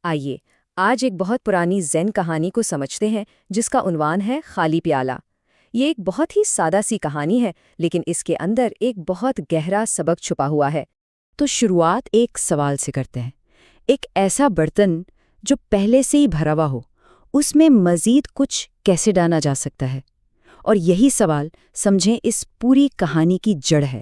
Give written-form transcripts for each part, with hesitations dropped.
آئیے آج ایک بہت پرانی زین کہانی کو سمجھتے ہیں جس کا عنوان ہے خالی پیالہ۔ یہ ایک بہت ہی سادہ سی کہانی ہے لیکن اس کے اندر ایک بہت گہرا سبق چھپا ہوا ہے۔ تو شروعات ایک سوال سے کرتے ہیں۔ ایک ایسا برتن جو پہلے سے ہی بھرا ہوا ہو، اس میں مزید کچھ کیسے ڈالا جا سکتا ہے؟ اور یہی سوال سمجھیں اس پوری کہانی کی جڑ ہے۔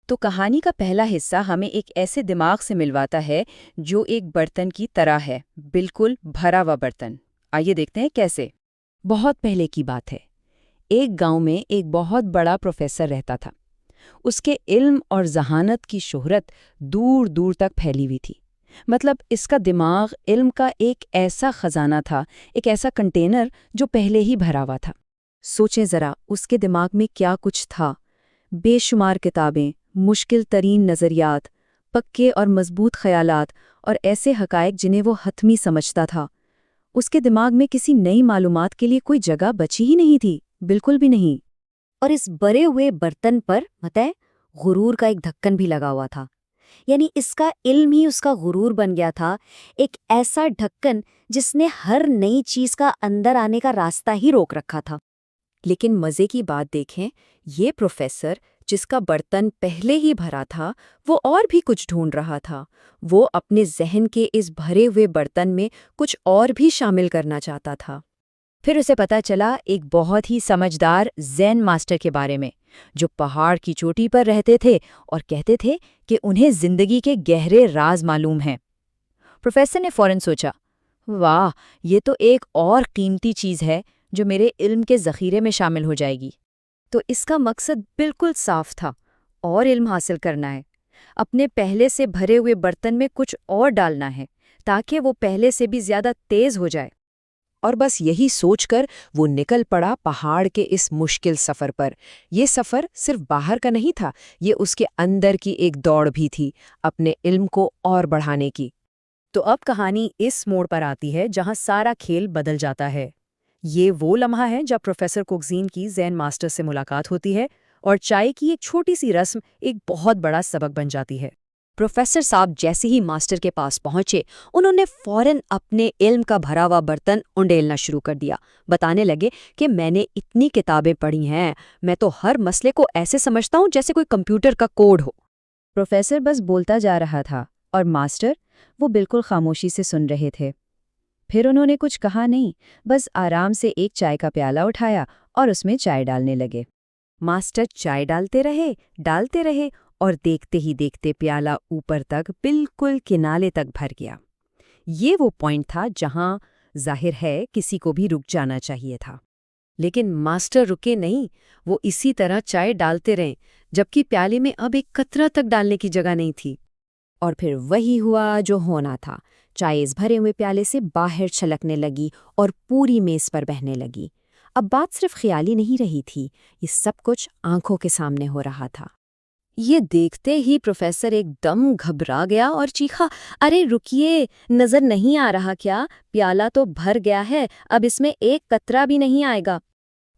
تو کہانی کا پہلا حصہ ہمیں ایک ایسے دماغ سے ملواتا ہے جو ایک برتن کی طرح ہے، بالکل بھرا ہوا برتن۔ آئیے دیکھتے ہیں کیسے۔ بہت پہلے کی بات ہے۔ ایک گاؤں میں ایک بہت بڑا پروفیسر رہتا تھا۔ اس کے علم اور ذہانت کی شہرت دور دور تک پھیلی ہوئی تھی۔ مطلب اس کا دماغ علم کا ایک ایسا خزانہ تھا، ایک ایسا کنٹینر جو پہلے ہی بھرا ہوا تھا۔ سوچیں ذرا اس کے دماغ میں کیا کچھ تھا۔ بے شمار کتابیں، مشکل ترین نظریات، پکے اور مضبوط خیالات اور ایسے حقائق جنہیں وہ حتمی سمجھتا تھا۔ اس کے دماغ میں کسی نئی معلومات کے لیے کوئی جگہ بچی ہی نہیں تھی، بالکل بھی نہیں۔ اور اس بھرے ہوئے برتن پر غرور کا ایک ڈھکن بھی لگا ہوا تھا۔ یعنی اس کا علم ہی اس کا غرور بن گیا تھا، ایک ایسا ڈھکن جس نے ہر نئی چیز کا اندر آنے کا راستہ ہی روک رکھا تھا۔ لیکن مزے کی بات دیکھیں، یہ پروفیسر جس کا برتن پہلے ہی بھرا تھا، وہ اور بھی کچھ ڈھونڈ رہا تھا۔ وہ اپنے ذہن کے اس بھرے ہوئے برتن میں کچھ اور بھی شامل کرنا چاہتا تھا۔ پھر اسے پتہ چلا ایک بہت ہی سمجھدار زین ماسٹر کے بارے میں، جو پہاڑ کی چوٹی پر رہتے تھے اور کہتے تھے کہ انہیں زندگی کے گہرے راز معلوم ہیں۔ پروفیسر نے فوراً سوچا، واہ، یہ تو ایک اور قیمتی چیز ہے جو میرے علم کے ذخیرے میں شامل ہو جائے گی۔ تو اس کا مقصد بالکل صاف تھا، اور علم حاصل کرنا ہے۔ اپنے پہلے سے بھرے ہوئے برتن میں کچھ اور ڈالنا ہے تاکہ وہ پہلے سے بھی زیادہ تیز ہو جائے۔ اور بس یہی سوچ کر وہ نکل پڑا پہاڑ کے اس مشکل سفر پر۔ یہ سفر صرف باہر کا نہیں تھا، یہ اس کے اندر کی ایک دوڑ بھی تھی، اپنے علم کو اور بڑھانے کی۔ تو اب کہانی اس موڑ پر آتی ہے جہاں سارا کھیل بدل جاتا ہے۔ یہ وہ لمحہ ہے جب پروفیسر کوکزین کی زین ماسٹر سے ملاقات ہوتی ہے اور چائے کی ایک چھوٹی سی رسم ایک بہت بڑا سبق بن جاتی ہے۔ پروفیسر صاحب جیسے ہی ماسٹر کے پاس پہنچے، انہوں نے فوراً اپنے علم کا بھرا ہوا برتن انڈیلنا شروع کر دیا۔ بتانے لگے کہ میں نے اتنی کتابیں پڑھی ہیں، میں تو ہر مسئلے کو ایسے سمجھتا ہوں جیسے کوئی کمپیوٹر کا کوڈ ہو۔ پروفیسر بس بولتا جا رہا تھا اور ماسٹر وہ بالکل خاموشی سے سن رہے تھے۔ پھر انہوں نے کچھ کہا نہیں، بس آرام سے ایک چائے کا پیالہ اٹھایا اور اس میں چائے ڈالنے لگے۔ ماسٹر چائے ڈالتے رہے اور دیکھتے ہی دیکھتے پیالہ اوپر تک بالکل کنارے تک بھر گیا۔ یہ وہ پوائنٹ تھا جہاں ظاہر ہے کسی کو بھی رک جانا چاہیے تھا، لیکن ماسٹر رکے نہیں۔ وہ اسی طرح چائے ڈالتے رہے جبکہ پیالے میں اب ایک قطرہ تک ڈالنے کی جگہ نہیں تھی۔ اور پھر وہی ہوا جو ہونا تھا، چائے اس بھرے ہوئے پیالے سے باہر چھلکنے لگی اور پوری میز پر بہنے لگی۔ اب بات صرف خیالی نہیں رہی تھی، یہ سب کچھ آنکھوں کے سامنے ہو رہا تھا۔ یہ دیکھتے ہی پروفیسر ایک دم گھبرا گیا اور چیخا، ارے رکیے، نظر نہیں آ رہا کیا؟ پیالہ تو بھر گیا ہے، اب اس میں ایک قطرہ بھی نہیں آئے گا۔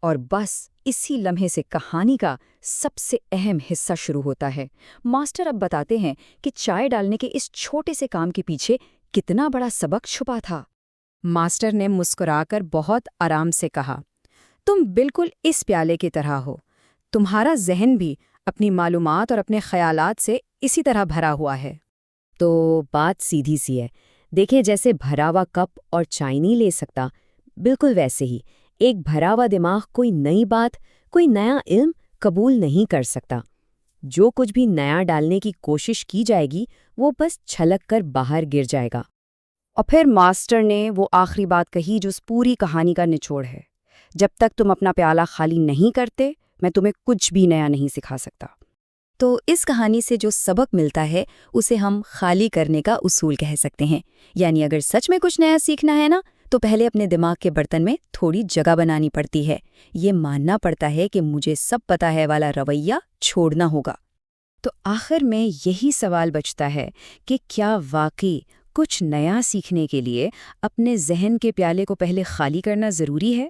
اور بس اسی لمحے سے کہانی کا سب سے اہم حصہ شروع ہوتا ہے۔ ماسٹر اب بتاتے ہیں کہ چائے ڈالنے کے اس چھوٹے سے کام کے پیچھے کتنا بڑا سبق چھپا تھا۔ ماسٹر نے مسکرا کر بہت آرام سے کہا، تم بالکل اس پیالے کی طرح ہو، تمہارا ذہن بھی اپنی معلومات اور اپنے خیالات سے اسی طرح بھرا ہوا ہے۔ تو بات سیدھی سی ہے، دیکھیں جیسے بھرا ہوا کپ اور چائے نہیں لے سکتا، بالکل ویسے ہی ایک بھرا ہوا دماغ کوئی نئی بات، کوئی نیا علم قبول نہیں کر سکتا۔ جو کچھ بھی نیا ڈالنے کی کوشش کی جائے گی وہ بس چھلک کر باہر گر جائے گا۔ اور پھر ماسٹر نے وہ آخری بات کہی جو اس پوری کہانی کا نچوڑ ہے، جب تک تم اپنا پیالہ خالی نہیں کرتے میں تمہیں کچھ بھی نیا نہیں سکھا سکتا۔ تو اس کہانی سے جو سبق ملتا ہے اسے ہم خالی کرنے کا اصول کہہ سکتے ہیں۔ یعنی اگر سچ میں کچھ نیا سیکھنا ہے نا، تو پہلے اپنے دماغ کے برتن میں تھوڑی جگہ بنانی پڑتی ہے۔ یہ ماننا پڑتا ہے کہ مجھے سب پتہ ہے والا رویہ چھوڑنا ہوگا۔ تو آخر میں یہی سوال بچتا ہے کہ کیا واقعی کچھ نیا سیکھنے کے لیے اپنے ذہن کے پیالے کو پہلے خالی کرنا ضروری ہے؟